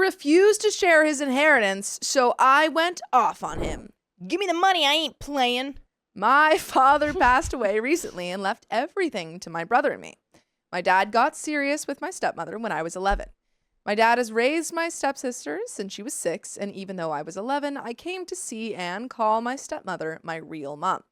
refused to share his inheritance, so I went off on him. Give me the money, I ain't playing. My father passed away recently and left everything to my brother and me. My dad got serious with my stepmother when I was 11. My dad has raised my stepsister since she was 6, and even though I was 11, I came to see and call my stepmother my real mom.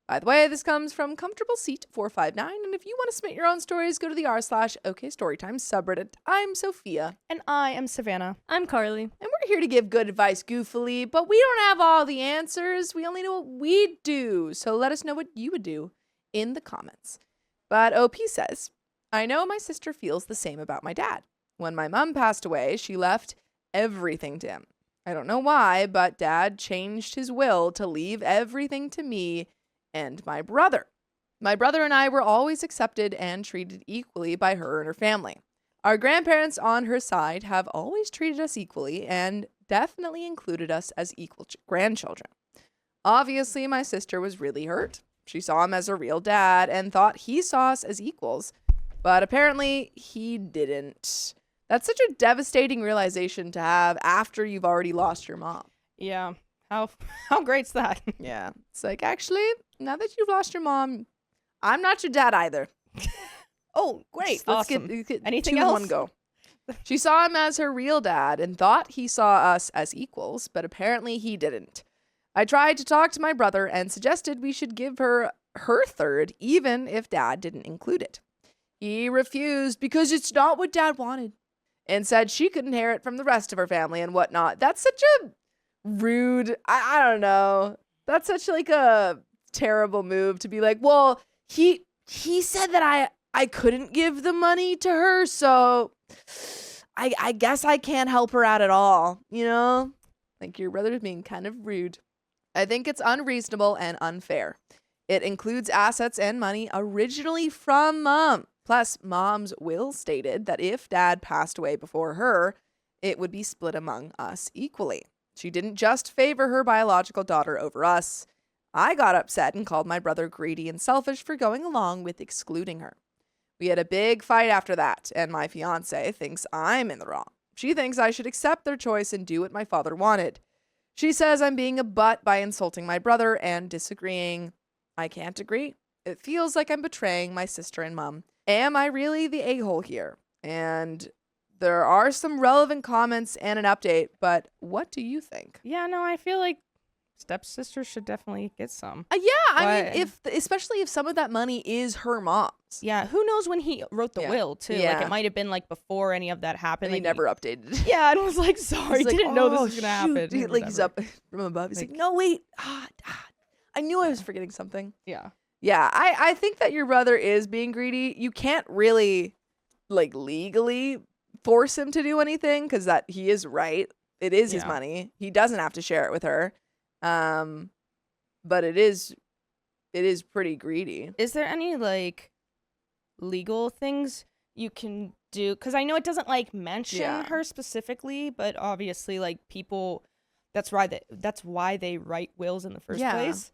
By the way, this comes from Comfortable Seat 459, and if you want to submit your own stories, go to the r/OKStorytime subreddit. I'm Sophia. And I am Savannah. I'm Carly. And we're here to give good advice goofily, but we don't have all the answers. We only know what we do. So let us know what you would do in the comments. But OP says, I know my sister feels the same about my dad. When my mom passed away, she left everything to him. I don't know why, but dad changed his will to leave everything to me and my brother. My brother and I were always accepted and treated equally by her and her family. Our grandparents on her side have always treated us equally and definitely included us as equal grandchildren. Obviously, my sister was really hurt. She saw him as a real dad and thought he saw us as equals, but apparently he didn't. That's such a devastating realization to have after you've already lost your mom. Yeah. How great's that? Yeah. It's like, actually, now that you've lost your mom, I'm not your dad either. Oh, great. Let's Awesome. get Anything two in else? one go. She saw him as her real dad and thought he saw us as equals, but apparently he didn't. I tried to talk to my brother and suggested we should give her her third, even if dad didn't include it. He refused because it's not what dad wanted and said she could inherit from the rest of her family and whatnot. That's such a rude, I don't know. That's such like a terrible move to be like, well, he said that I couldn't give the money to her, so I guess I can't help her out at all, you know? Like, your brother's being kind of rude. I think it's unreasonable and unfair. It includes assets and money originally from mom. Plus, mom's will stated that if dad passed away before her, it would be split among us equally. She didn't just favor her biological daughter over us. I got upset and called my brother greedy and selfish for going along with excluding her. We had a big fight after that, and my fiance thinks I'm in the wrong. She thinks I should accept their choice and do what my father wanted. She says I'm being a butt by insulting my brother and disagreeing. I can't agree. It feels like I'm betraying my sister and mom. Am I really the a-hole here? And there are some relevant comments and an update, but what do you think? Yeah, no, I feel like stepsister should definitely get some. I mean, especially if some of that money is her mom's. Yeah, who knows when he wrote the will, too. Yeah. Like, it might have been, like, before any of that happened. And he never updated it. Yeah, and was like, sorry, He's like, didn't know this was shoot. going to happen. Like, he's up from above. He's like, no, wait. I knew I was forgetting something. Yeah. Yeah, I think that your brother is being greedy. You can't really, like, legally force him to do anything because that he is right. It is his money. He doesn't have to share it with her. But it is pretty greedy. Is there any, like, legal things you can do? Because I know it doesn't, like, mention her specifically, but obviously, like, people, that's why they write wills in the first place.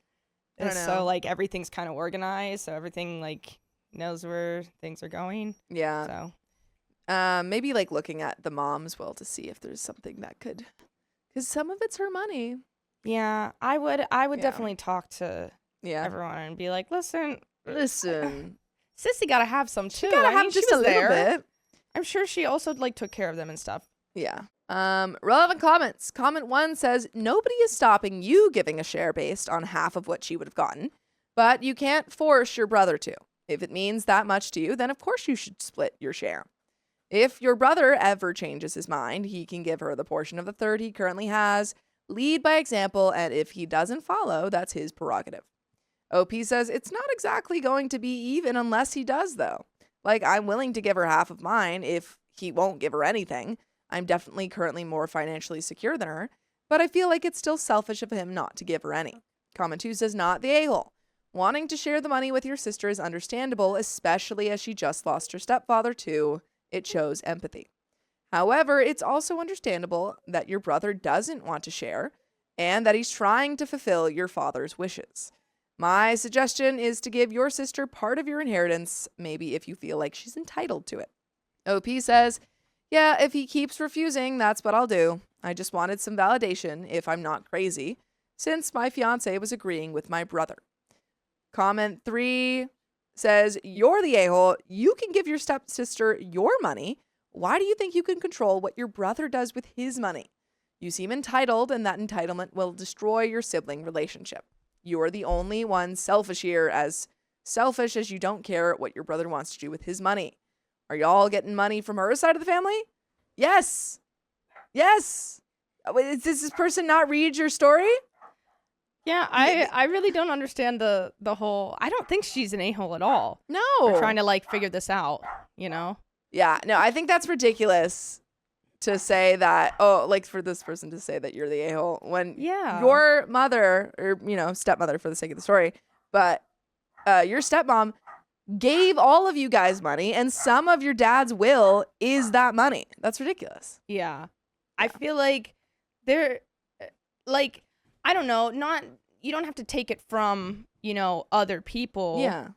And so, like, everything's kind of organized, so everything, like, knows where things are going. Yeah. So, maybe, like, looking at the mom's will to see if there's something that could, because some of it's her money. Yeah, I would definitely talk to everyone and be like, listen, Sissy gotta have some too. She gotta have just a little bit. I'm sure she also, like, took care of them and stuff. Yeah. Relevant comments. Comment 1 says, nobody is stopping you giving a share based on half of what she would have gotten, but you can't force your brother to. If it means that much to you, then of course you should split your share. If your brother ever changes his mind, he can give her the portion of the third he currently has. Lead by example, and if he doesn't follow, that's his prerogative. OP says, it's not exactly going to be even unless he does, though. Like, I'm willing to give her half of mine if he won't give her anything. I'm definitely currently more financially secure than her, but I feel like it's still selfish of him not to give her any. Comment 2 says, not the a-hole. Wanting to share the money with your sister is understandable, especially as she just lost her stepfather too. It shows empathy. However, it's also understandable that your brother doesn't want to share and that he's trying to fulfill your father's wishes. My suggestion is to give your sister part of your inheritance, maybe if you feel like she's entitled to it. OP says, Yeah, if he keeps refusing, that's what I'll do. I just wanted some validation if I'm not crazy, since my fiance was agreeing with my brother. Comment 3 says, you're the a-hole. You can give your stepsister your money. Why do you think you can control what your brother does with his money? You seem entitled, and that entitlement will destroy your sibling relationship. You are the only one selfish here, as selfish as you don't care what your brother wants to do with his money. Are y'all getting money from her side of the family? Yes. Yes. Does this person not read your story? Yeah, I really don't understand the whole. I don't think she's an a-hole at all. No. We're trying to like figure this out, you know? Yeah, no, I think that's ridiculous to say that, like for this person to say that you're the a-hole when your mother, or, stepmother for the sake of the story, but your stepmom gave all of you guys money, and some of your dad's will is that money. That's ridiculous. Yeah. I feel like they're, like, I don't know, you don't have to take it from, other people. Yeah.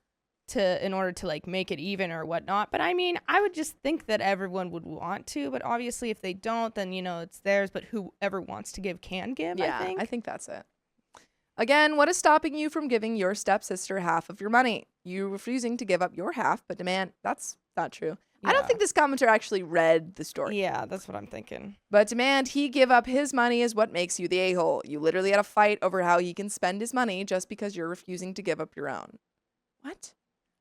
In order to like make it even or whatnot. But I mean, I would just think that everyone would want to, but obviously if they don't, then it's theirs, but whoever wants to give can give. Yeah, I think that's it. Again, what is stopping you from giving your stepsister half of your money? You refusing to give up your half, but demand. That's not true. Yeah. I don't think this commenter actually read the story. Yeah, that's what I'm thinking. But demand he give up his money is what makes you the a-hole. You literally had a fight over how he can spend his money just because you're refusing to give up your own. What?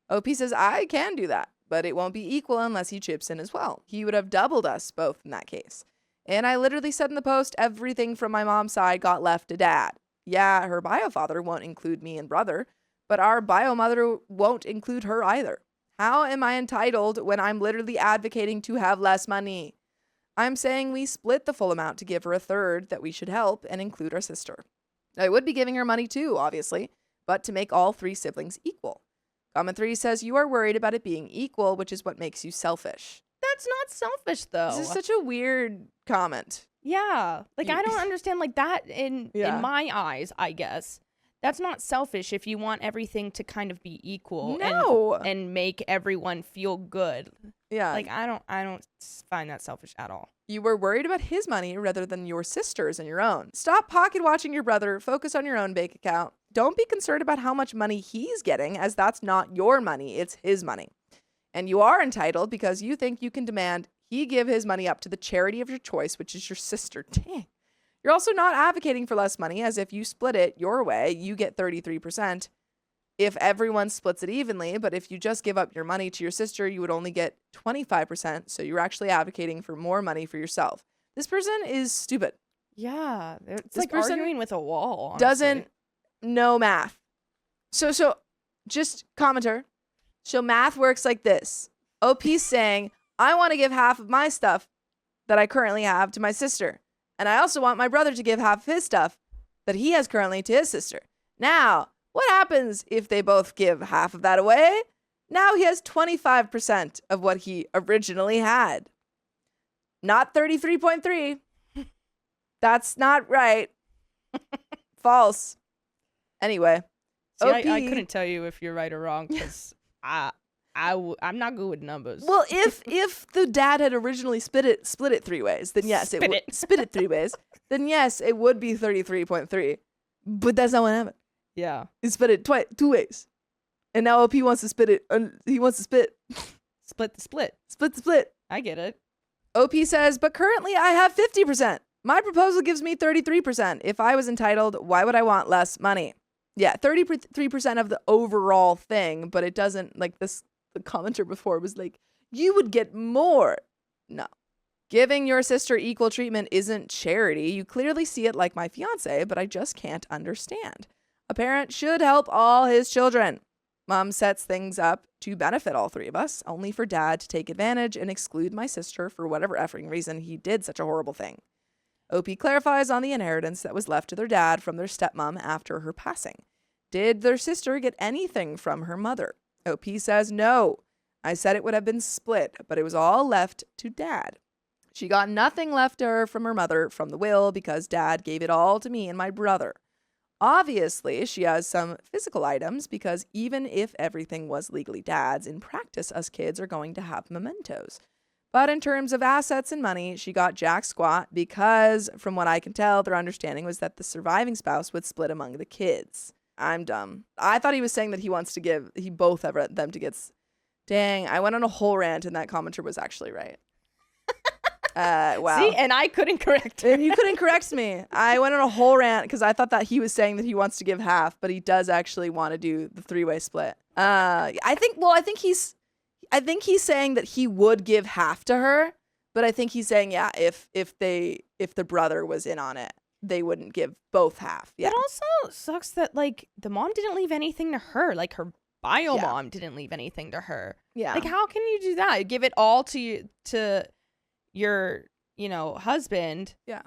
OP says, I can do that, but it won't be equal unless he chips in as well. He would have doubled us both in that case. And I literally said in the post, everything from my mom's side got left to dad. Yeah, her bio father won't include me and brother, but our bio mother won't include her either. How am I entitled when I'm literally advocating to have less money? I'm saying we split the full amount to give her a third that we should help and include our sister. I would be giving her money too, obviously, but to make all 3 siblings equal. Comment 3 says, you are worried about it being equal, which is what makes you selfish. That's not selfish, though. This is such a weird comment. Yeah. Like, I don't understand, like, that in my eyes, I guess. That's not selfish if you want everything to kind of be equal and make everyone feel good. Yeah. Like, I don't find that selfish at all. You were worried about his money rather than your sister's and your own. Stop pocket watching your brother. Focus on your own bank account. Don't be concerned about how much money he's getting, as that's not your money, it's his money. And you are entitled because you think you can demand he give his money up to the charity of your choice, which is your sister. Dang. You're also not advocating for less money, as if you split it your way, you get 33%. If everyone splits it evenly, but if you just give up your money to your sister, you would only get 25%, so you're actually advocating for more money for yourself. This person is stupid. Yeah, it's like arguing with a wall, honestly. Doesn't know math. So just commenter. So math works like this. OP's saying, I want to give half of my stuff that I currently have to my sister. And I also want my brother to give half of his stuff that he has currently to his sister. Now, what happens if they both give half of that away? Now he has 25% of what he originally had. Not 33.3. That's not right. False. Anyway. See, I couldn't tell you if you're right or wrong because I'm not good with numbers. Well, if the dad had originally split it 3 ways, then yes, it would split it 3 ways. Then yes, it would be 33.3. But that's not what happened. Yeah, he split it 2 ways, and now OP wants to split it. He wants to split the split. Split the split. I get it. OP says, but currently I have 50%. My proposal gives me 33%. If I was entitled, why would I want less money? Yeah, 33% of the overall thing, but it doesn't, like this, the commenter before was like, you would get more. No. Giving your sister equal treatment isn't charity. You clearly see it like my fiance, but I just can't understand. A parent should help all his children. Mom sets things up to benefit all 3 of us, only for dad to take advantage and exclude my sister for whatever effing reason he did such a horrible thing. OP clarifies on the inheritance that was left to their dad from their stepmom after her passing. Did their sister get anything from her mother? OP says no. I said it would have been split, but it was all left to dad. She got nothing left to her from her mother from the will because dad gave it all to me and my brother. Obviously, she has some physical items because even if everything was legally dad's, in practice, us kids are going to have mementos. But in terms of assets and money, she got jack squat because, from what I can tell, their understanding was that the surviving spouse would split among the kids. I'm dumb. I thought he was saying that he both have them to get. Dang, I went on a whole rant and that commenter was actually right. Wow. See, and I couldn't correct him. And you couldn't correct me. I went on a whole rant because I thought that he was saying that he wants to give half, but he does actually want to do the 3-way split. I think he's saying that he would give half to her, but I think he's saying, yeah, if the brother was in on it, they wouldn't give both half. Yeah. It also sucks that like the mom didn't leave anything to her. Like her bio mom didn't leave anything to her. Yeah. Like how can you do that? Give it all to your, husband. Yeah.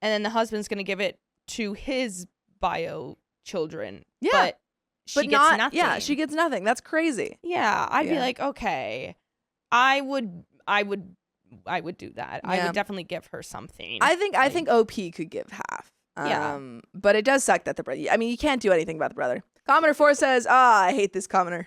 And then the husband's going to give it to his bio children. Yeah. But she gets nothing. Yeah, she gets nothing. That's crazy. Yeah, I'd be like, okay, I would do that. I would definitely give her something. I think OP could give half. But it does suck that the brother. I mean, you can't do anything about the brother. Commenter 4 says, I hate this commenter.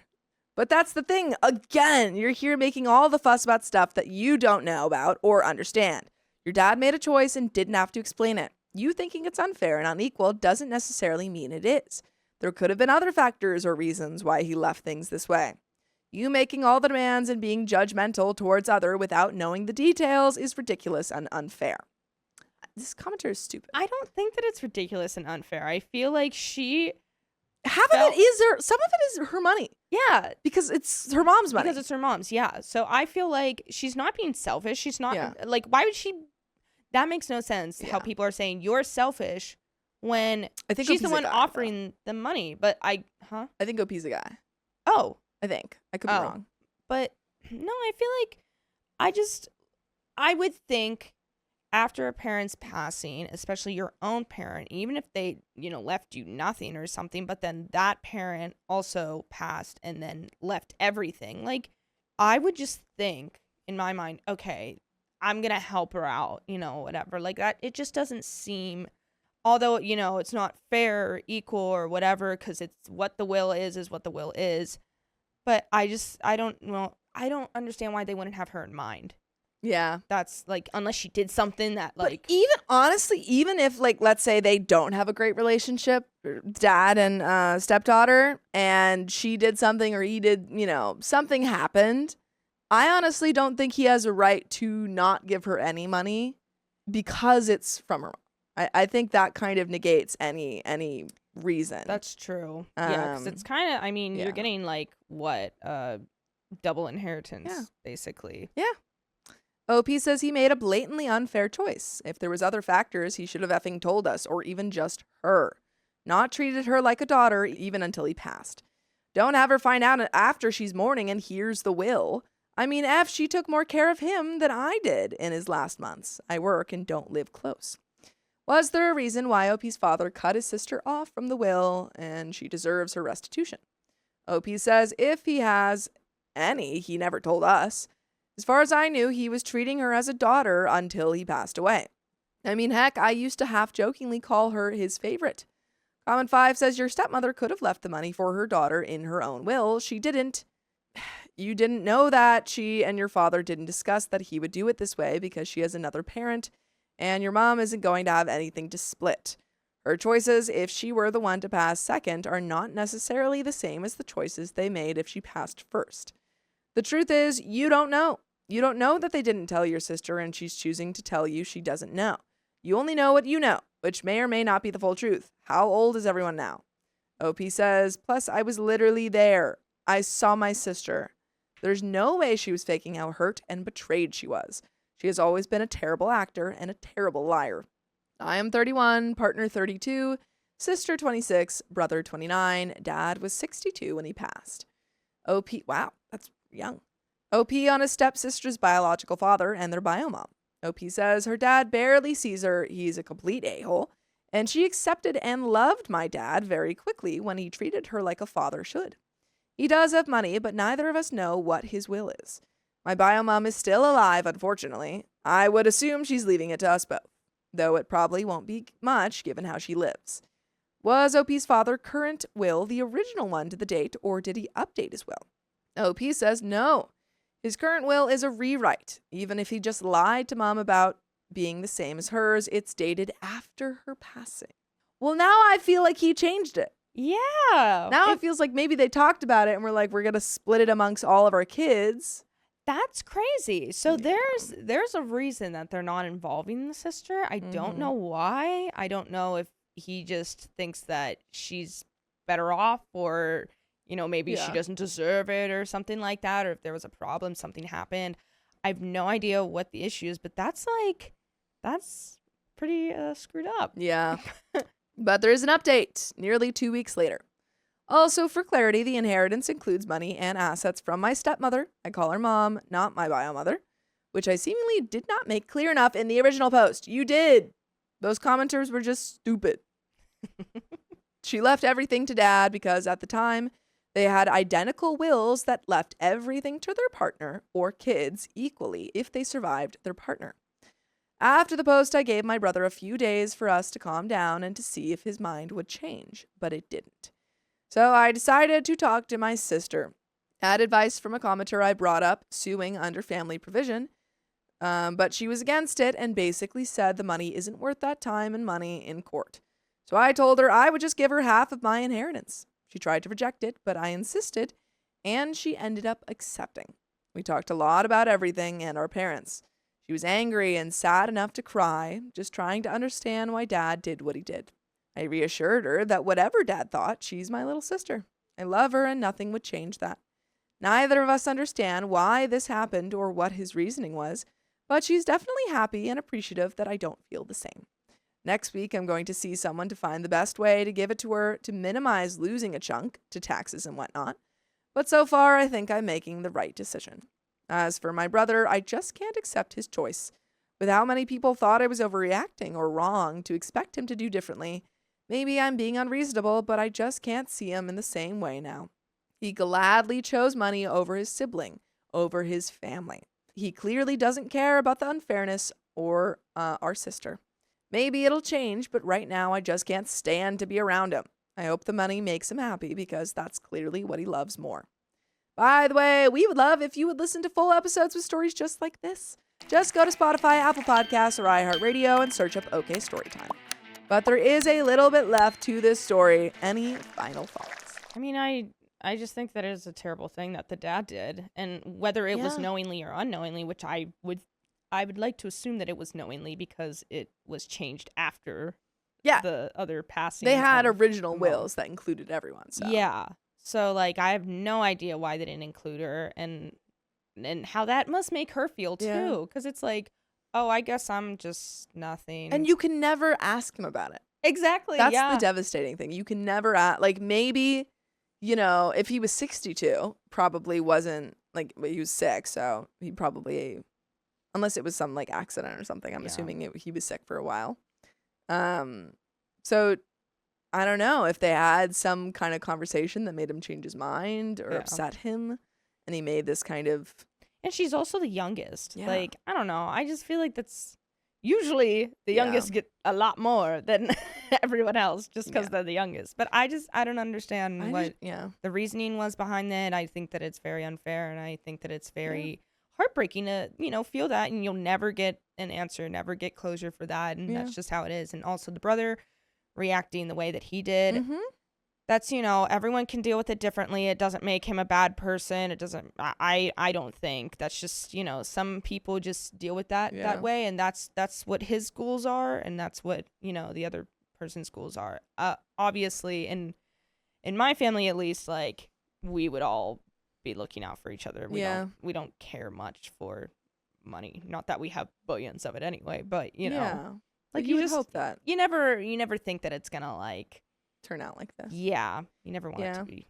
But that's the thing. Again, you're here making all the fuss about stuff that you don't know about or understand. Your dad made a choice and didn't have to explain it. You thinking it's unfair and unequal doesn't necessarily mean it is. There could have been other factors or reasons why he left things this way. You making all the demands and being judgmental towards other without knowing the details is ridiculous and unfair. This commenter is stupid. I don't think that it's ridiculous and unfair. I feel like half of it is some of it is her money. Yeah. Because it's her mom's money. Because it's her mom's, yeah. So I feel like she's not being selfish. She's not, like, why would she, that makes no sense, how people are saying you're selfish when I think she's OP's the one a guy, offering the money. But I think OP's a guy. Oh. I think. I could be wrong. But no, I feel like I would think after a parent's passing, especially your own parent, even if they, left you nothing or something, but then that parent also passed and then left everything. Like, I would just think in my mind, okay, I'm going to help her out, whatever. Like that, it just doesn't seem, although, it's not fair or equal or whatever, because it's what the will is what the will is. But I don't understand why they wouldn't have her in mind. Yeah. That's like, unless she did something that like. But even if like, let's say they don't have a great relationship, dad and stepdaughter, and she did something or he did, something happened. I honestly don't think he has a right to not give her any money because it's from her mom. I think that kind of negates any reason. That's true. Yeah, because it's kind of, you're getting like what? Double inheritance, basically. Yeah. OP says he made a blatantly unfair choice. If there was other factors, he should have effing told us, or even just her. Not treated her like a daughter, even until he passed. Don't have her find out after she's mourning and hears the will. She took more care of him than I did in his last months. I work and don't live close. Was there a reason why OP's father cut his sister off from the will, and she deserves her restitution? OP says if he has any, he never told us. As far as I knew, he was treating her as a daughter until he passed away. Heck, I used to half-jokingly call her his favorite. Comment 5 says your stepmother could have left the money for her daughter in her own will. She didn't. You didn't know that she and your father didn't discuss that he would do it this way because she has another parent, and your mom isn't going to have anything to split. Her choices, if she were the one to pass second, are not necessarily the same as the choices they made if she passed first. The truth is, you don't know. You don't know that they didn't tell your sister and she's choosing to tell you she doesn't know. You only know what you know, which may or may not be the full truth. How old is everyone now? OP says, plus I was literally there. I saw my sister. There's no way she was faking how hurt and betrayed she was. She has always been a terrible actor and a terrible liar. I am 31, partner 32, sister 26, brother 29, dad was 62 when he passed. OP, wow, that's young. OP on his stepsister's biological father and their bio mom. OP says her dad barely sees her, he's a complete a-hole, and she accepted and loved my dad very quickly when he treated her like a father should. He does have money, but neither of us know what his will is. My bio mom is still alive, unfortunately. I would assume she's leaving it to us both, though it probably won't be much given how she lives. Was OP's father current will the original one to the date, or did he update his will? OP says no. His current will is a rewrite. Even if he just lied to Mom about being the same as hers, it's dated after her passing. Well, now I feel like he changed it. Yeah. Now it feels like maybe they talked about it and we're like, we're going to split it amongst all of our kids. That's crazy. So there's a reason that they're not involving the sister. I don't know why. I don't know if he just thinks that she's better off, or maybe she doesn't deserve it or something like that, or if there was a problem, something happened. I have no idea what the issue is, but that's pretty screwed up. Yeah. But there is an update nearly 2 weeks later. Also, for clarity, the inheritance includes money and assets from my stepmother. I call her Mom, not my bio mother, which I seemingly did not make clear enough in the original post. You did. Those commenters were just stupid. She left everything to Dad because at the time, they had identical wills that left everything to their partner or kids equally if they survived their partner. After the post, I gave my brother a few days for us to calm down and to see if his mind would change, but it didn't. So I decided to talk to my sister. At advice from a commenter, I brought up suing under family provision, but she was against it and basically said the money isn't worth that time and money in court. So I told her I would just give her half of my inheritance. She tried to reject it, but I insisted, and she ended up accepting. We talked a lot about everything and our parents. She was angry and sad enough to cry, just trying to understand why Dad did what he did. I reassured her that whatever Dad thought, she's my little sister. I love her and nothing would change that. Neither of us understand why this happened or what his reasoning was, but she's definitely happy and appreciative that I don't feel the same. Next week, I'm going to see someone to find the best way to give it to her to minimize losing a chunk to taxes and whatnot. But so far, I think I'm making the right decision. As for my brother, I just can't accept his choice. With how many people thought I was overreacting or wrong to expect him to do differently, maybe I'm being unreasonable, but I just can't see him in the same way now. He gladly chose money over his sibling, over his family. He clearly doesn't care about the unfairness or our sister. Maybe it'll change, but right now I just can't stand to be around him. I hope the money makes him happy because that's clearly what he loves more. By the way, we would love if you would listen to full episodes with stories just like this. Just go to Spotify, Apple Podcasts, or iHeartRadio and search up OK Storytime. But there is a little bit left to this story. Any final thoughts? I mean, I just think that it is a terrible thing that the dad did, and whether it was knowingly or unknowingly, which I would like to assume that it was knowingly because it was changed after the other passing. They had original wills that included everyone. So. Yeah. So, like, I have no idea why they didn't include her and how that must make her feel, too. Because it's like, oh, I guess I'm just nothing. And you can never ask him about it. Exactly, That's the devastating thing. You can never ask. Like, maybe, if he was 62, probably wasn't, like, he was sick, so he probably, unless it was some, like, accident or something, I'm assuming he was sick for a while. So I don't know if they had some kind of conversation that made him change his mind or upset him, and he made this kind of... And she's also the youngest. Yeah. Like, I don't know. I just feel like that's... Usually, the youngest get a lot more than everyone else just because they're the youngest. But I don't understand what the reasoning was behind that. I think that it's very unfair, and I think that it's very heartbreaking to, feel that, and you'll never get an answer, never get closure for that, and that's just how it is. And also the brother reacting the way that he did, that's, everyone can deal with it differently. It doesn't make him a bad person. It doesn't, I don't think. That's just, some people just deal with that way, and that's what his goals are, and that's what, the other person's goals are. Obviously, in my family at least, like, we would all be looking out for each other. We don't care much for money. Not that we have billions of it anyway, but, like, you just hope that. You never think that it's gonna, like, turn out like this. Yeah. You never want it to be.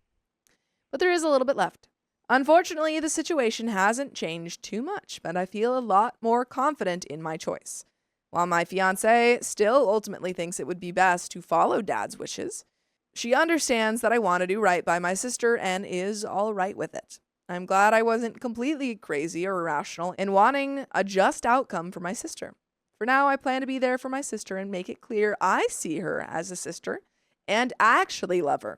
But there is a little bit left. Unfortunately, the situation hasn't changed too much, but I feel a lot more confident in my choice. While my fiancé still ultimately thinks it would be best to follow Dad's wishes, she understands that I want to do right by my sister and is all right with it. I'm glad I wasn't completely crazy or irrational in wanting a just outcome for my sister. For now, I plan to be there for my sister and make it clear I see her as a sister and actually love her.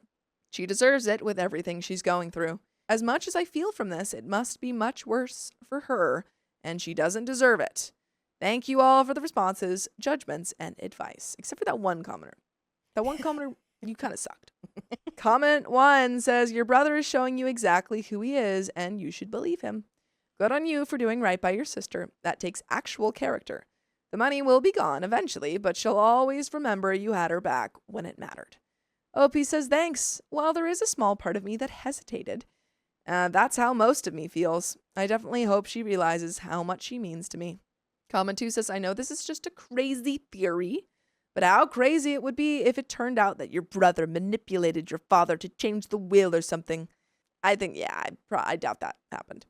She deserves it with everything she's going through. As much as I feel from this, it must be much worse for her, and she doesn't deserve it. Thank you all for the responses, judgments, and advice. Except for that one commenter. That one commenter, you kind of sucked. Comment 1 says, your brother is showing you exactly who he is, and you should believe him. Good on you for doing right by your sister. That takes actual character. The money will be gone eventually, but she'll always remember you had her back when it mattered. OP says, thanks. While there is a small part of me that hesitated, that's how most of me feels. I definitely hope she realizes how much she means to me. Comment 2 says, I know this is just a crazy theory, but how crazy it would be if it turned out that your brother manipulated your father to change the will or something. I think, yeah, I doubt that happened.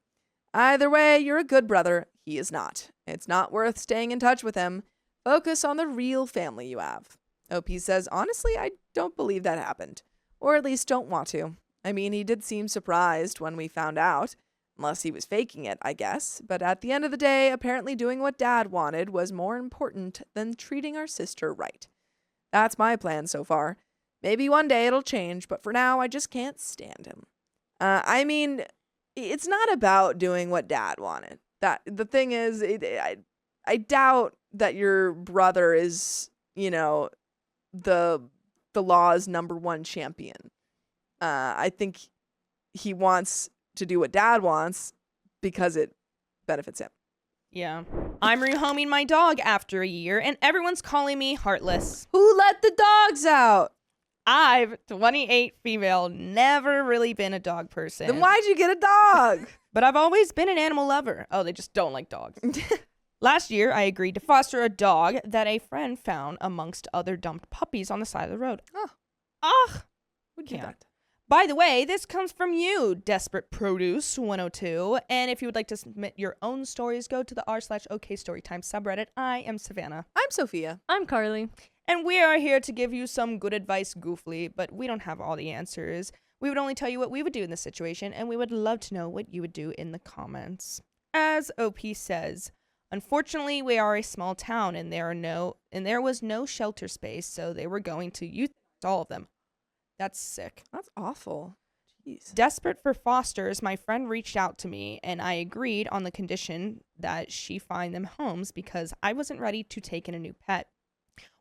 Either way, you're a good brother. He is not. It's not worth staying in touch with him. Focus on the real family you have. OP says, honestly, I don't believe that happened. Or at least don't want to. I mean, he did seem surprised when we found out. Unless he was faking it, I guess. But at the end of the day, apparently doing what Dad wanted was more important than treating our sister right. That's my plan so far. Maybe one day it'll change, but for now, I just can't stand him. I mean, it's not about doing what Dad wanted. That the thing is, I doubt that your brother is, the law's #1 champion. I think he wants to do what Dad wants because it benefits him. Yeah. I'm rehoming my dog after a year, and everyone's calling me heartless. Who let the dogs out? I've, 28 female, never really been a dog person. Then why'd you get a dog? But I've always been an animal lover. Oh, they just don't like dogs. Last year, I agreed to foster a dog that a friend found amongst other dumped puppies on the side of the road. Oh. Ugh. Who'd do that? By the way, this comes from you, Desperate Produce 102. And if you would like to submit your own stories, go to the r/OK Storytime subreddit. I am Savannah. I'm Sophia. I'm Carly. And we are here to give you some good advice goofily, but we don't have all the answers. We would only tell you what we would do in this situation, and we would love to know what you would do in the comments. As OP says, unfortunately, we are a small town, and there was no shelter space, so they were going to use all of them. That's sick. That's awful. Jeez. Desperate for fosters, my friend reached out to me, and I agreed on the condition that she find them homes because I wasn't ready to take in a new pet.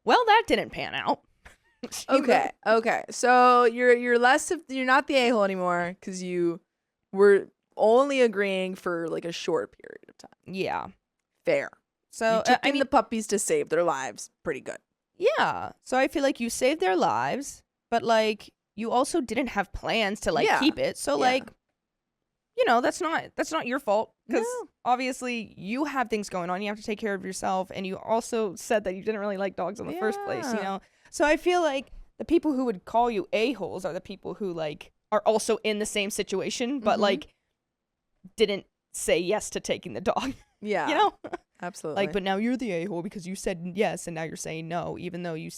Well, that didn't pan out. Okay. So you're not the a-hole anymore because you were only agreeing for like a short period of time. Yeah. Fair. So you took in the puppies to save their lives. Pretty good. Yeah. So I feel like you saved their lives, but like you also didn't have plans to keep it. So that's not your fault because obviously you have things going on. You have to take care of yourself, and you also said that you didn't really like dogs in the first place. So I feel like the people who would call you a-holes are the people who are also in the same situation, but didn't say yes to taking the dog. Yeah. Absolutely. But now you're the a-hole because you said yes, and now you're saying no, even though you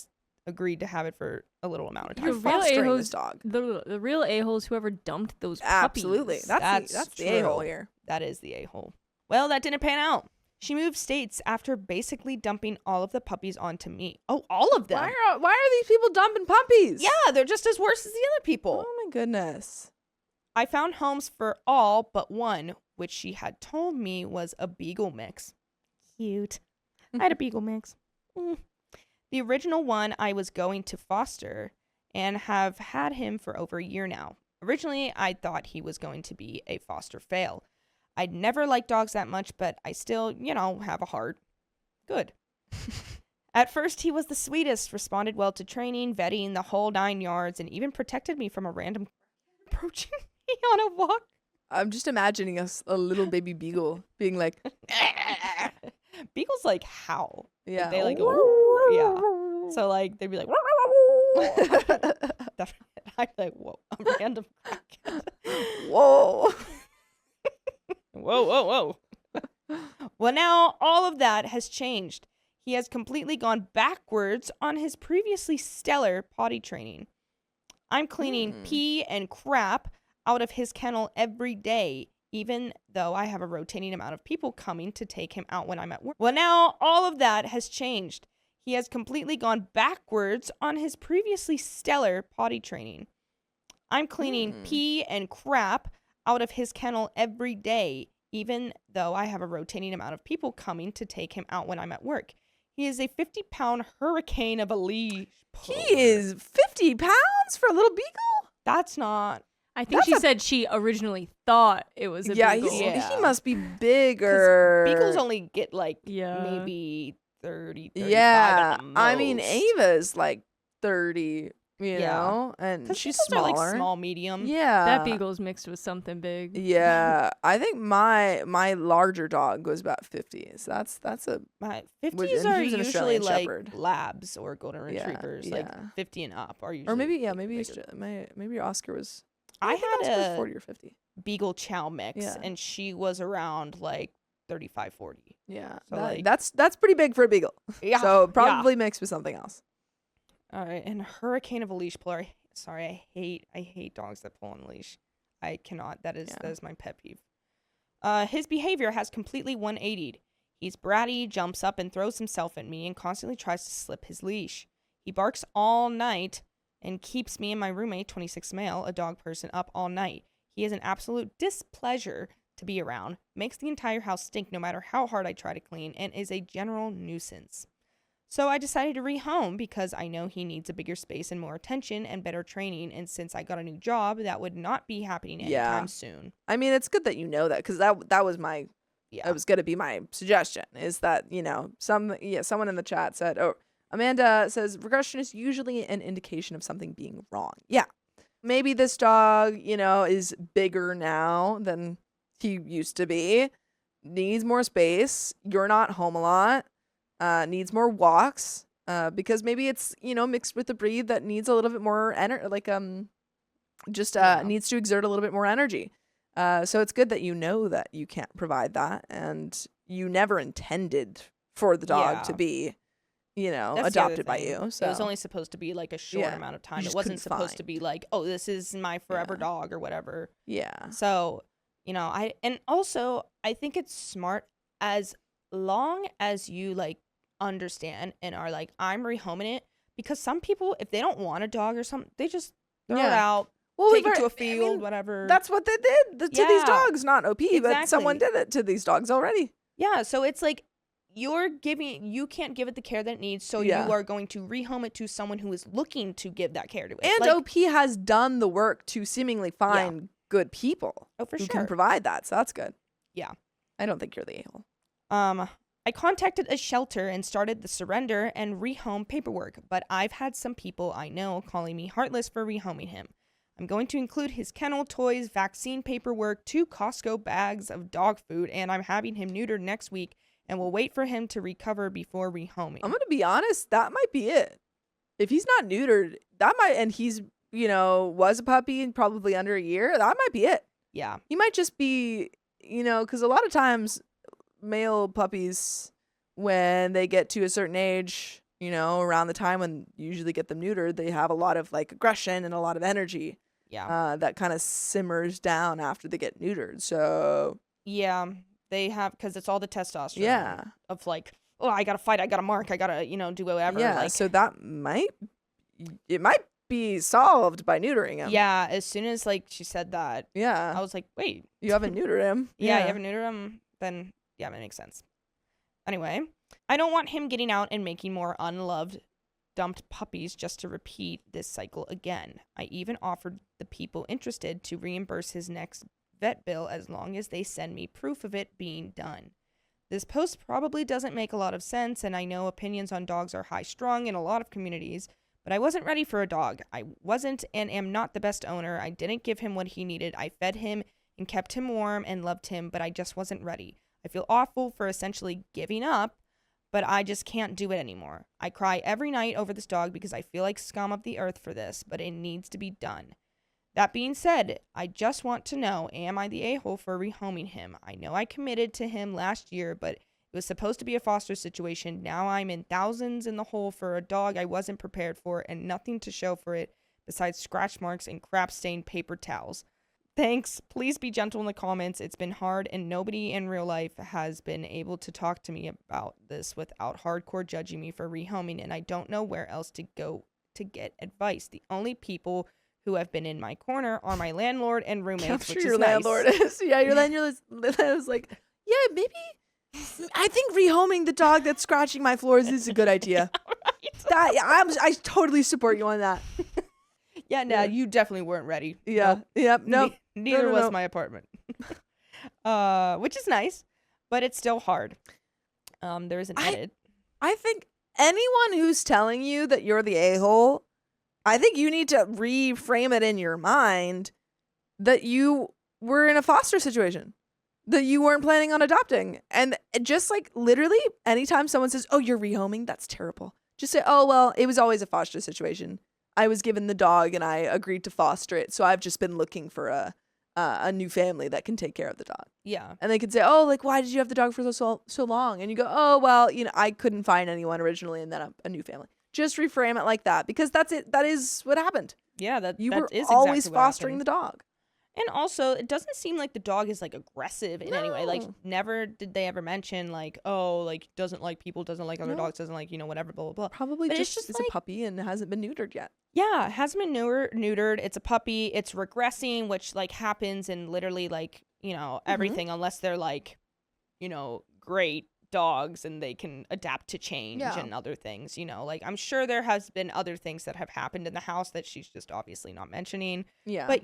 agreed to have it for a little amount of time. You're fostering this dog. The real a-holes, whoever dumped those puppies. Absolutely. That's the a-hole here. That is the a-hole. Well, that didn't pan out. She moved states after basically dumping all of the puppies onto me. Oh, all of them. Why are these people dumping puppies? Yeah, they're just as worse as the other people. Oh my goodness. I found homes for all but one, which she had told me was a beagle mix. Cute. I had a beagle mix. The original one I was going to foster and have had him for over a year now. Originally, I thought he was going to be a foster fail. I'd never liked dogs that much, but I still, have a heart. Good. At first, he was the sweetest, responded well to training, vetting, the whole 9 yards, and even protected me from a random approaching me on a walk. I'm just imagining a little baby beagle being like... Beagles howl. Yeah. They go, yeah. So they'd be like, I'd be like, whoa, a random crack. Whoa. Whoa. Well, now all of that has changed. He has completely gone backwards on his previously stellar potty training. I'm cleaning pee and crap out of his kennel every day, even though I have a rotating amount of people coming to take him out when I'm at work. Well, now all of that has changed. He has completely gone backwards on his previously stellar potty training. I'm cleaning pee and crap out of his kennel every day, even though I have a rotating amount of people coming to take him out when I'm at work. He is a 50-pound hurricane of a leash puller. He is 50 pounds for a little beagle? That's not... I think she said she originally thought it was a beagle. He must be bigger. Beagles only get like Yeah. maybe 30, 35 Yeah, at the most. I mean, Ava's like 30, you know, and 'Cause she's beagles are smaller. like small, medium. Yeah. That beagle's mixed with something big. Yeah, I think my larger dog was about 50. So that's a My and 50s he are was an usually Australian like Shepherd. labs or golden Yeah, retrievers. yeah. Like 50 and up are usually. or maybe bigger. maybe Oscar was. I think Oscar was had 40 or 50. beagle chow mix, Yeah. and she was around like 35, 40. Yeah, So, like- that's pretty big for a beagle. Yeah. So yeah. probably mixed with something else. All right, and hurricane of a leash puller. Sorry, I hate dogs that pull on a leash. I cannot. That is my pet peeve. His behavior has completely 180'd. He's bratty, jumps up and throws himself at me, and constantly tries to slip his leash. He barks all night and keeps me and my roommate, 26 male, a dog person, up all night. He is an absolute displeasure to be around, makes the entire house stink no matter how hard I try to clean, and is a general nuisance. So I decided to rehome because I know he needs a bigger space and more attention and better training, and since I got a new job, that would not be happening anytime soon. I mean, it's good that you know that, because that was my it was going to be my suggestion, is that, you know, someone in the chat said, oh, Amanda says regression is usually an indication of something being wrong. Yeah. Maybe this dog, you know, is bigger now than he used to be, needs more space. You're not home a lot, needs more walks, because maybe it's, you know, mixed with a breed that needs a little bit more energy, like, needs to exert a little bit more energy. So it's good that you know that you can't provide that, and you never intended for the dog to be, you know, That's the other adopted by thing. you. So It was only supposed to be like a short amount of time. It just wasn't couldn't supposed find. to be like, oh, this is my forever Yeah. dog or whatever. yeah. So, you know, I think it's smart as long as you like understand and are like, I'm rehoming it, because some people, if they don't want a dog or something, they just throw it Yeah. out, Well, take we've it to a already- I field, mean, whatever. That's what they did to these Yeah. dogs, not OP, but someone Exactly. did it to these dogs already. Yeah, so it's like you can't give it the care that it needs, so Yeah. you are going to rehome it to someone who is looking to give that care to it. And like, OP has done the work to seemingly find good people oh, for who sure. can provide that. So that's good. Yeah. I don't think you're the a-hole. I contacted a shelter and started the surrender and rehome paperwork, but I've had some people I know calling me heartless for rehoming him. I'm going to include his kennel, toys, vaccine paperwork, 2 Costco bags of dog food, and I'm having him neutered next week, and will wait for him to recover before rehoming. I'm going to be honest, that might be it. If he's not neutered, and he's, you know, was a puppy and probably under a year, that might be it. Yeah. He might just be, you know, because a lot of times male puppies, when they get to a certain age, you know, around the time when you usually get them neutered, they have a lot of like aggression and a lot of energy. Yeah. That kind of simmers down after they get neutered. So Yeah. They have, because it's all the testosterone. yeah, Of like, oh, I gotta fight, I gotta mark, I gotta, you know, do whatever. yeah. Like, So that might be solved by neutering him. yeah, as soon as like she said that, I Yeah. was like, wait, You haven't neutered him. yeah, you haven't neutered him, then yeah, that makes sense. Anyway, I don't want him getting out and making more unloved, dumped puppies just to repeat this cycle again. I even offered the people interested to reimburse his next vet bill as long as they send me proof of it being done. This post probably doesn't make a lot of sense, and I know opinions on dogs are high-strung in a lot of communities, but I wasn't ready for a dog. I wasn't and am not the best owner. I didn't give him what he needed. I fed him and kept him warm and loved him, but I just wasn't ready. I feel awful for essentially giving up, but I just can't do it anymore. I cry every night over this dog because I feel like scum of the earth for this, but it needs to be done. That being said, I just want to know, am I the a-hole for rehoming him? I know I committed to him last year, but it was supposed to be a foster situation. Now I'm in thousands in the hole for a dog I wasn't prepared for and nothing to show for it besides scratch marks and crap-stained paper towels. Thanks. Please be gentle in the comments. It's been hard, and nobody in real life has been able to talk to me about this without hardcore judging me for rehoming, and I don't know where else to go to get advice. The only people who have been in my corner are my landlord and roommates, I'm which sure is your nice. landlord is. Yeah, your landlord was like, yeah, maybe. I think rehoming the dog that's scratching my floors is a good idea. I totally support you on that. Yeah, no, you definitely weren't ready. Yeah. Nope. Yep. Nope. Neither No. was my apartment. Which is nice, but it's still hard. There is an edit. I think anyone who's telling you that you're the a-hole, I think you need to reframe it in your mind that you were in a foster situation, that you weren't planning on adopting. And just like literally anytime someone says, oh, you're rehoming, that's terrible. Just say, oh, well, it was always a foster situation. I was given the dog and I agreed to foster it. So I've just been looking for a new family that can take care of the dog. Yeah. And they could say, oh, like, why did you have the dog for so long? And you go, oh, well, I couldn't find anyone originally and then a new family. Just reframe it like that, because that's it. That is what happened. Yeah, that You that were is always exactly what fostering happened. the dog. And also, it doesn't seem like the dog is like aggressive in any way. Like, No. never did they ever mention like, oh, like doesn't like people, doesn't like other No. dogs, doesn't like, whatever, blah blah blah. Probably But it's just just is like- a puppy and hasn't been neutered yet. Yeah, it hasn't been neutered. It's a puppy. It's regressing, which like happens in literally like everything, unless they're like, great dogs and they can adapt to change and other things. Like I'm sure there has been other things that have happened in the house that she's just obviously not mentioning. Yeah. But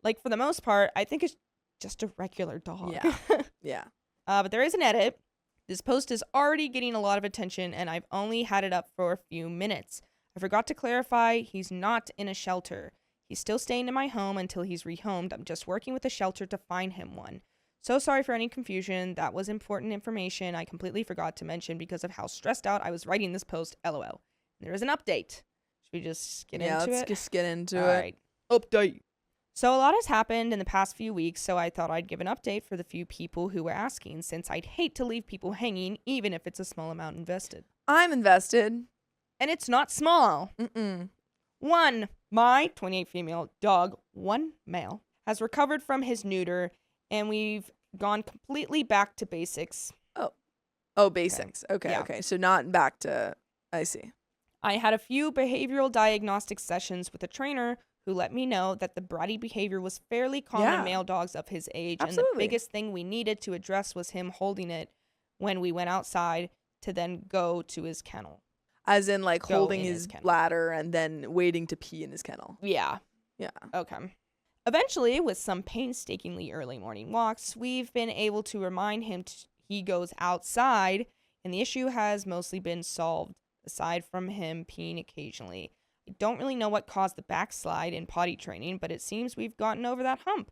like for the most part, I think it's just a regular dog. Yeah. Yeah. But there is an edit. This post is already getting a lot of attention, and I've only had it up for a few minutes. I forgot to clarify, he's not in a shelter. He's still staying in my home until he's rehomed. I'm just working with a shelter to find him one. So sorry for any confusion. That was important information I completely forgot to mention because of how stressed out I was writing this post. LOL. There is an update. Should we just get into it? Let's just get into All it. right. Update. So a lot has happened in the past few weeks, so I thought I'd give an update for the few people who were asking, since I'd hate to leave people hanging, even if it's a small amount invested. I'm invested. And it's not small. Mm-mm. 1. My 28 female dog, 1 male, has recovered from his neuter, and we've gone completely back to basics. Oh, basics. Okay. Yeah. Okay. So not back to, I see. I had a few behavioral diagnostic sessions with a trainer who let me know that the bratty behavior was fairly common in male dogs of his age. Absolutely. And the biggest thing we needed to address was him holding it when we went outside to then go to his kennel. As in like Go holding in his his kennel. bladder and then waiting to pee in his kennel. Yeah. Yeah. Okay. Eventually, with some painstakingly early morning walks, we've been able to remind him he goes outside, and the issue has mostly been solved, aside from him peeing occasionally. I don't really know what caused the backslide in potty training, but it seems we've gotten over that hump.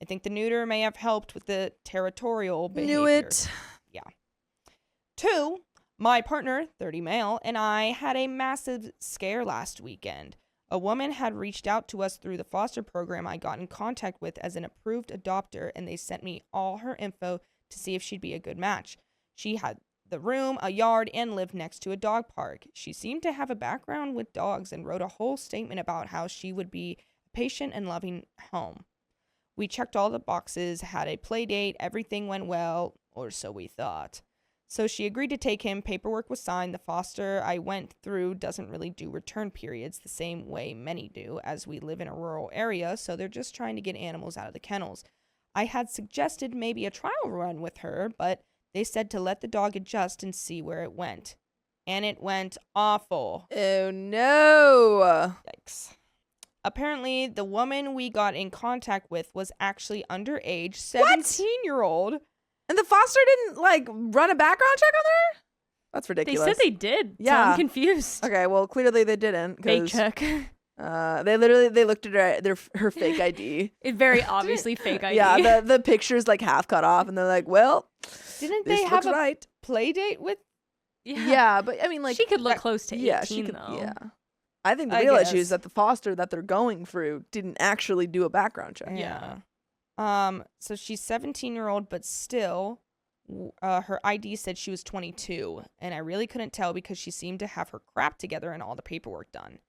I think the neuter may have helped with the territorial behavior. Knew it. 2, my partner, 30 male, and I had a massive scare last weekend. A woman had reached out to us through the foster program I got in contact with as an approved adopter, and they sent me all her info to see if she'd be a good match. She had the room, a yard, and lived next to a dog park. She seemed to have a background with dogs and wrote a whole statement about how she would be a patient and loving home. We checked all the boxes, had a play date, everything went well, or so we thought. So she agreed to take him, paperwork was signed. The foster I went through doesn't really do return periods the same way many do, as we live in a rural area, so they're just trying to get animals out of the kennels. I had suggested maybe a trial run with her, but they said to let the dog adjust and see where it went. And it went awful. Oh, no. Yikes. Apparently, the woman we got in contact with was actually underage, 17-year-old. And the foster didn't, like, run a background check on her? That's They ridiculous. said they did. Yeah. So I'm confused. Okay, well, clearly they didn't. Fake 'Cause, check. they looked at her fake ID. It very obviously fake ID. Yeah, the picture's, like, half cut off, and they're like, well, Didn't this they have looks a right. play date with? Yeah, but, I mean, like... she could look close to 18, yeah, she could, though. yeah. I think the I real issue guess. is that the foster that they're going through didn't actually do a background check. Yeah. So she's 17-year-old, but still, her ID said she was 22, and I really couldn't tell because she seemed to have her crap together and all the paperwork done,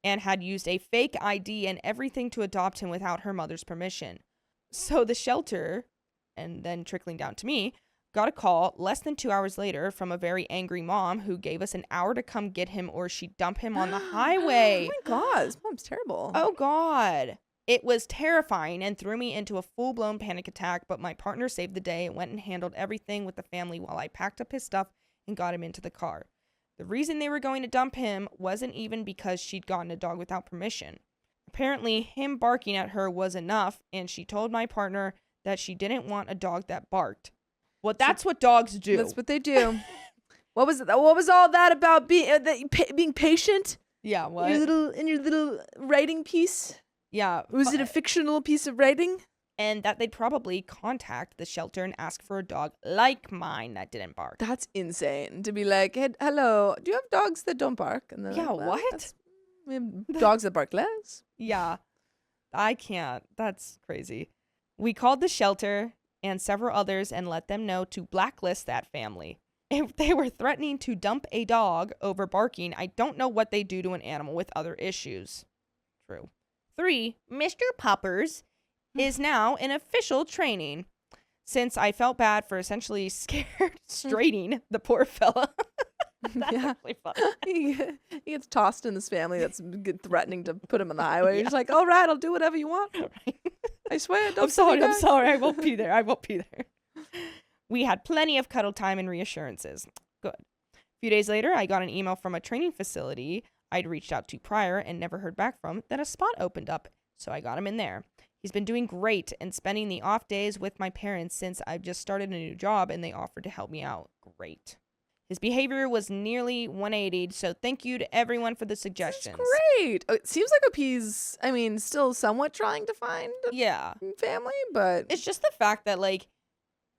and had used a fake ID and everything to adopt him without her mother's permission. So the shelter, and then trickling down to me, got a call less than 2 hours later from a very angry mom who gave us an hour to come get him or she'd dump him on the highway. Oh my God, this mom's terrible. Oh, God. It was terrifying and threw me into a full-blown panic attack, but my partner saved the day and went and handled everything with the family while I packed up his stuff and got him into the car. The reason they were going to dump him wasn't even because she'd gotten a dog without permission. Apparently, him barking at her was enough, and she told my partner that she didn't want a dog that barked. Well, that's what dogs do. That's what they do. What was all that about being patient? Yeah, what? In your little writing piece? Yeah. Was it a fictional piece of writing? And that they'd probably contact the shelter and ask for a dog like mine that didn't bark. That's insane. To be like, hey, hello, do you have dogs that don't bark? And Yeah, like, well, what? We have dogs that bark less. Yeah. I can't. That's crazy. We called the shelter and several others and let them know to blacklist that family. If they were threatening to dump a dog over barking, I don't know what they do to an animal with other issues. True. 3, Mr. Puppers is now in official training. Since I felt bad for essentially straighting the poor fella. That's actually funny. He gets tossed in this family that's threatening to put him on the highway. He's like, all right, I'll do whatever you want. Right. I swear. I'm sorry. I won't be there. We had plenty of cuddle time and reassurances. Good. A few days later, I got an email from a training facility I'd reached out to prior and never heard back from that a spot opened up, so I got him in there. He's been doing great and spending the off days with my parents since I've just started a new job and they offered to help me out. Great. His behavior was nearly 180, so thank you to everyone for the suggestions. That's great. It seems like OP's, still somewhat trying to find a family, but it's just the fact that, like,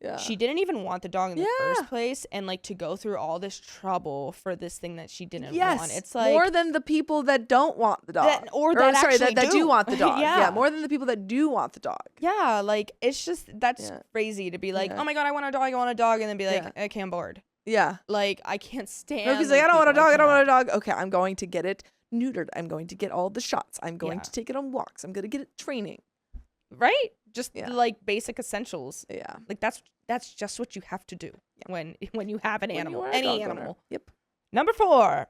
yeah. She didn't even want the dog in the first place, and, like, to go through all this trouble for this thing that she didn't want. It's like more than the people that don't want the dog. That do want the dog. Yeah, more than the people that do want the dog. Yeah, like, it's just, that's crazy to be like, oh my God, I want a dog, and then be like, okay, I'm bored. Yeah. Like, I can't stand No, he's like, I don't want a dog. Okay, I'm going to get it neutered. I'm going to get all the shots. I'm going to take it on walks. I'm going to get it training. Right? Just like basic essentials. Yeah. Like that's just what you have to do when you have an animal, any animal. Owner. Yep. Number 4,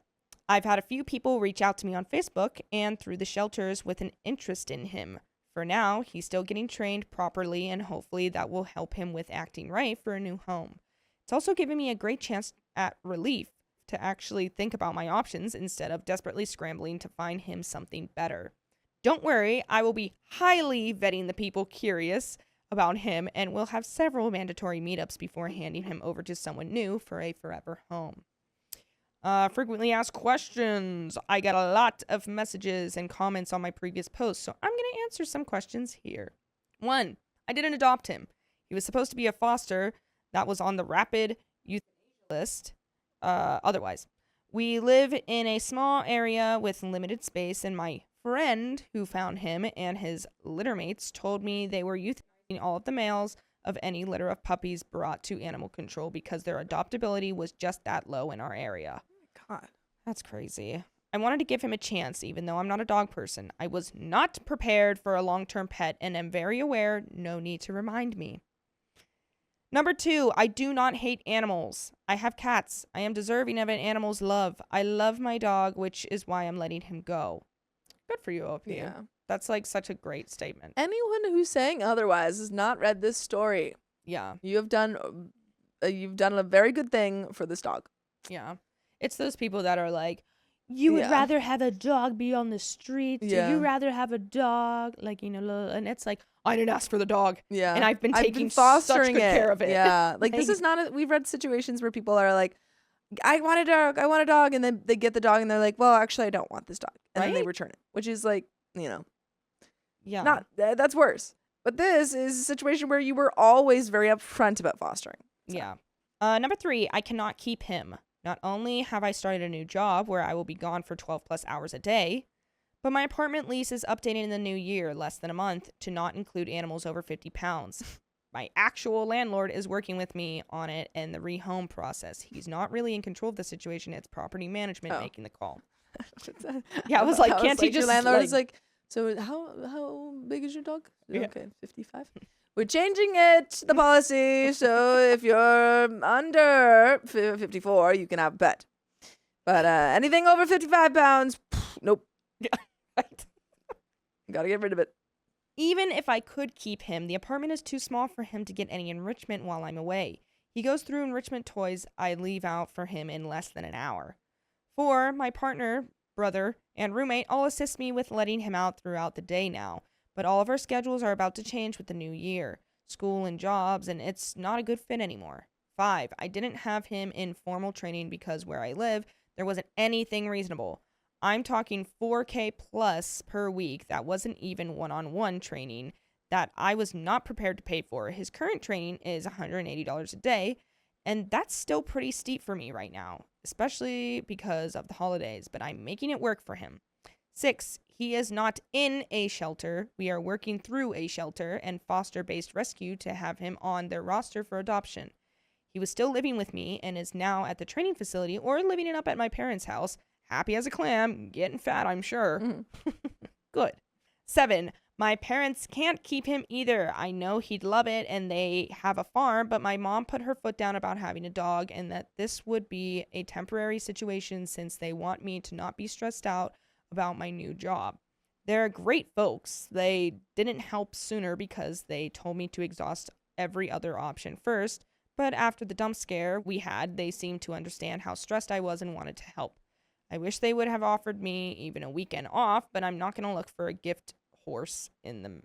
I've had a few people reach out to me on Facebook and through the shelters with an interest in him. For now, he's still getting trained properly and hopefully that will help him with acting right for a new home. It's also given me a great chance at relief to actually think about my options instead of desperately scrambling to find him something better. Don't worry, I will be highly vetting the people curious about him and will have several mandatory meetups before handing him over to someone new for a forever home. Frequently asked questions. I got a lot of messages and comments on my previous post, so I'm going to answer some questions here. 1, I didn't adopt him. He was supposed to be a foster that was on the rapid euthanasia list. Otherwise, we live in a small area with limited space, and my friend who found him and his litter mates told me they were euthanizing all of the males of any litter of puppies brought to animal control because their adoptability was just that low in our area. God, that's crazy. I wanted to give him a chance, even though I'm not a dog person. I was not prepared for a long-term pet and am very aware, no need to remind me. Number 2, I do not hate animals. I have cats. I am deserving of an animal's love. I love my dog, which is why I'm letting him go. Good for you, OP. Yeah. That's like such a great statement. Anyone who's saying otherwise has not read this story. Yeah. You have done a very good thing for this dog. Yeah. It's those people that are like, you would rather have a dog be on the street. Yeah. You'd rather have a dog, like, and it's like, I didn't ask for the dog. Yeah. And I've been fostering such good care of it. Yeah. Like, this is not, we've read situations where people are like, I want a dog, and then they get the dog and they're like, well, actually, I don't want this dog. And then they return it, which is like, yeah, that's worse. But this is a situation where you were always very upfront about fostering. So. Yeah. Number 3, I cannot keep him. Not only have I started a new job where I will be gone for 12 plus hours a day, but my apartment lease is updating in the new year, less than a month, to not include animals over 50 pounds. My actual landlord is working with me on it and the rehome process. He's not really in control of the situation. It's property management making the call. Yeah, I was like, can't he just... Your landlord is like, so how big is your dog? Yeah. Okay, 55? we're changing it, the policy. So if you're under 54, you can have a pet. But anything over 55 pounds, nope. Yeah, right. Gotta get rid of it. Even if I could keep him, the apartment is too small for him to get any enrichment while I'm away. He goes through enrichment toys I leave out for him in less than an hour. 4, my partner, brother, and roommate all assist me with letting him out throughout the day now, but all of our schedules are about to change with the new year, school and jobs, and it's not a good fit anymore. 5, I didn't have him in formal training because where I live, there wasn't anything reasonable. I'm talking $4K plus per week. That wasn't even one-on-one training that I was not prepared to pay for. His current training is $180 a day, and that's still pretty steep for me right now, especially because of the holidays, but I'm making it work for him. 6, he is not in a shelter. We are working through a shelter and foster-based rescue to have him on their roster for adoption. He was still living with me and is now at the training facility or living it up at my parents' house. Happy as a clam, getting fat, I'm sure. Good. 7, my parents can't keep him either. I know he'd love it and they have a farm, but my mom put her foot down about having a dog and that this would be a temporary situation since they want me to not be stressed out about my new job. They're great folks. They didn't help sooner because they told me to exhaust every other option first, but after the dump scare we had, they seemed to understand how stressed I was and wanted to help. I wish they would have offered me even a weekend off, but I'm not going to look for a gift horse in the...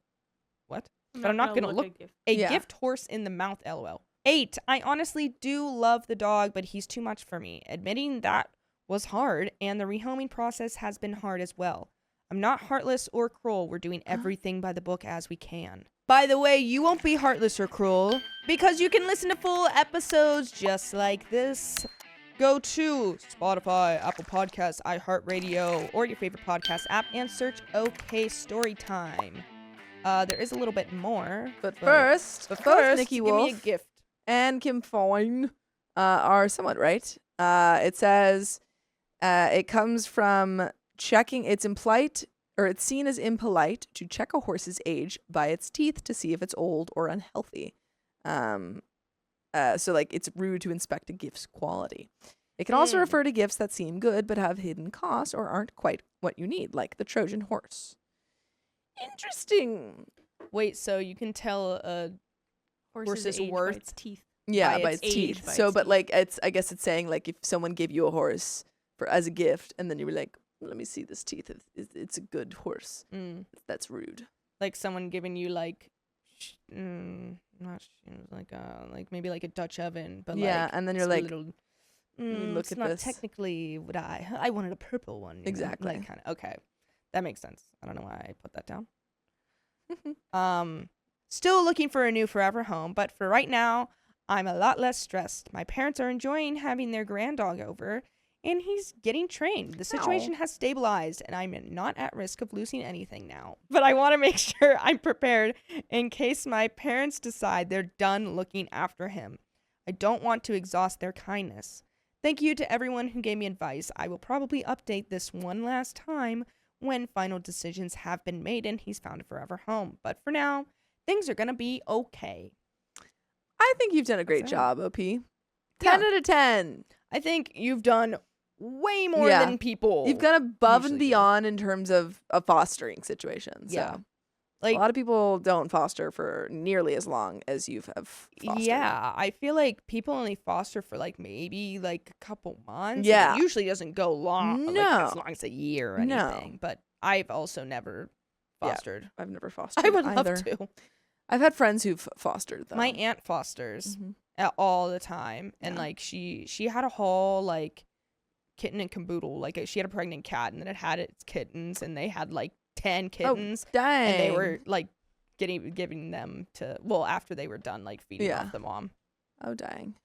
What? But I'm not going to look a gift horse in the mouth, LOL. 8, I honestly do love the dog, but he's too much for me. Admitting that was hard, and the rehoming process has been hard as well. I'm not heartless or cruel. We're doing everything by the book as we can. By the way, you won't be heartless or cruel because you can listen to full episodes just like this. Go to Spotify, Apple Podcasts, iHeartRadio, or your favorite podcast app and search OK Storytime. There is a little bit more. But first, Nikki Wolf give me a gift. and Kim Foyne are somewhat right. It says it comes from checking. It's impolite, or it's seen as impolite to check a horse's age by its teeth to see if it's old or unhealthy. So like it's rude to inspect a gift's quality. It can also refer to gifts that seem good but have hidden costs or aren't quite what you need, like the Trojan horse. Interesting. Wait, so you can tell a horse's worth by its teeth. Yeah, by by its its age, teeth. by So, its but teeth. like I guess it's saying like if someone gave you a horse for as a gift, and then you were like, let me see this teeth. It's a good horse. That's rude. Like someone giving you like, like maybe like a Dutch oven, but Yeah, like and then you're it's like, little, look it's at not this. technically what I wanted a purple one. You know? Exactly. Like kind of okay, that makes sense. I don't know why I put that down. Still looking for a new forever home, but for right now, I'm a lot less stressed. My parents are enjoying having their grand dog over, and he's getting trained. The situation has stabilized, and I'm not at risk of losing anything now. But I want to make sure I'm prepared in case my parents decide they're done looking after him. I don't want to exhaust their kindness. Thank you to everyone who gave me advice. I will probably update this one last time when final decisions have been made and he's found a forever home. But for now, things are going to be okay. I think you've done a great job, OP. 10 out of 10. I think you've done way more than people. You've gone above and usually do. beyond in terms of a fostering situation. So. Yeah. Like, a lot of people don't foster for nearly as long as you have fostered. Yeah, I feel like people only foster for like maybe like a couple months. Yeah. It usually doesn't go long, like No. as long as a year or No. anything. But I've also never fostered. I've never fostered I would either. love to. I've had friends who've fostered though. My aunt fosters Mhm. all the time, and Yeah. like she had a whole like kitten and caboodle. Like she had a pregnant cat, and then it had its kittens, and they had like 10 kittens. Dang. And they were like giving them to after they were done like feeding off the mom. Oh dang.